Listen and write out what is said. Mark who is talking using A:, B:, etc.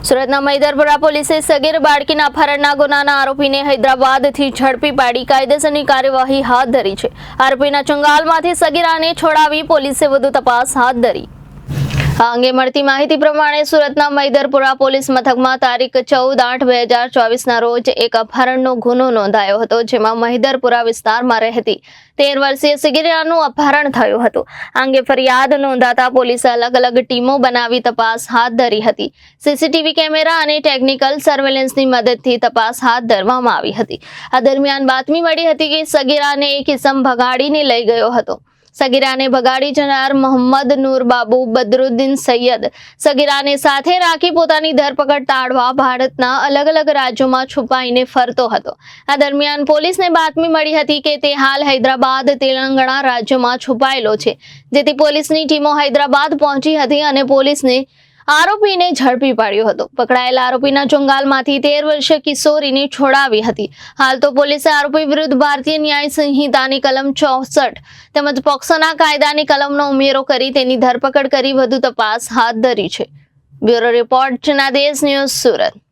A: સુરતના મૈદરપુરા પોલીસે સગીર બાળકીના અપહરણના ગુનાના આરોપીને હૈદરાબાદથી ઝડપી પાડી કાયદેસરની કાર્યવાહી હાથ ધરી છે। આરોપીના ચુંગાલમાંથી સગીરાને છોડાવી પોલીસે વધુ તપાસ હાથ ધરી। આ અંગે મળતી માહિતી પ્રમાણે સુરતના મૈદરપુરા પોલીસ મથકમાં તારીખ 14/8/2024ના રોજ એક અપહરણનો ગુનો નોંધાયો હતો, જેમાં મૈદરપુરા વિસ્તારમાં રહેતી 13 વર્ષીય સગીરાનું અપહરણ થયું હતું। આ અંગે ફરિયાદ નોંધાતા પોલીસે અલગ અલગ ટીમો બનાવી તપાસ હાથ ધરી હતી। સીસીટીવી કેમેરા અને ટેકનિકલ સર્વેલન્સની મદદથી તપાસ હાથ ધરવામાં આવી હતી। આ દરમિયાન બાતમી મળી હતી કે સગીરાને એક ઇસમ ભગાડીને લઈ ગયો હતો। સગીરાને ભગાડી જનાર મોહમ્મદ નૂર બાબુ બદરુદ્દીન સૈયદ સગીરાને સાથે રાખી પોતાની ધરપકડ ટાળવા ભારતના અલગ અલગ રાજ્યોમાં છુપાઈને ફરતો હતો। આ દરમિયાન પોલીસને બાતમી મળી હતી કે તે હાલ હૈદરાબાદ, તેલંગાણા રાજ્યોમાં છુપાયેલો છે, જેથી પોલીસની ટીમો હૈદરાબાદ પહોંચી હતી અને પોલીસને આરોપીને ઝડપી પાડ્યો હતો। પકડાયેલા આરોપીના ચુંગાલમાંથી 13 વર્ષીય કિશોરીને છોડાવી હતી। હાલ તો પોલીસે આરોપી વિરુદ્ધ ભારતીય ન્યાય સંહિતાની કલમ 64 તેમજ પોક્સોના કાયદાની કલમનો ઉમેરો કરી તેની ધરપકડ કરી વધુ તપાસ હાથ ધરી છે। Bureau report Janadesh news, Surat.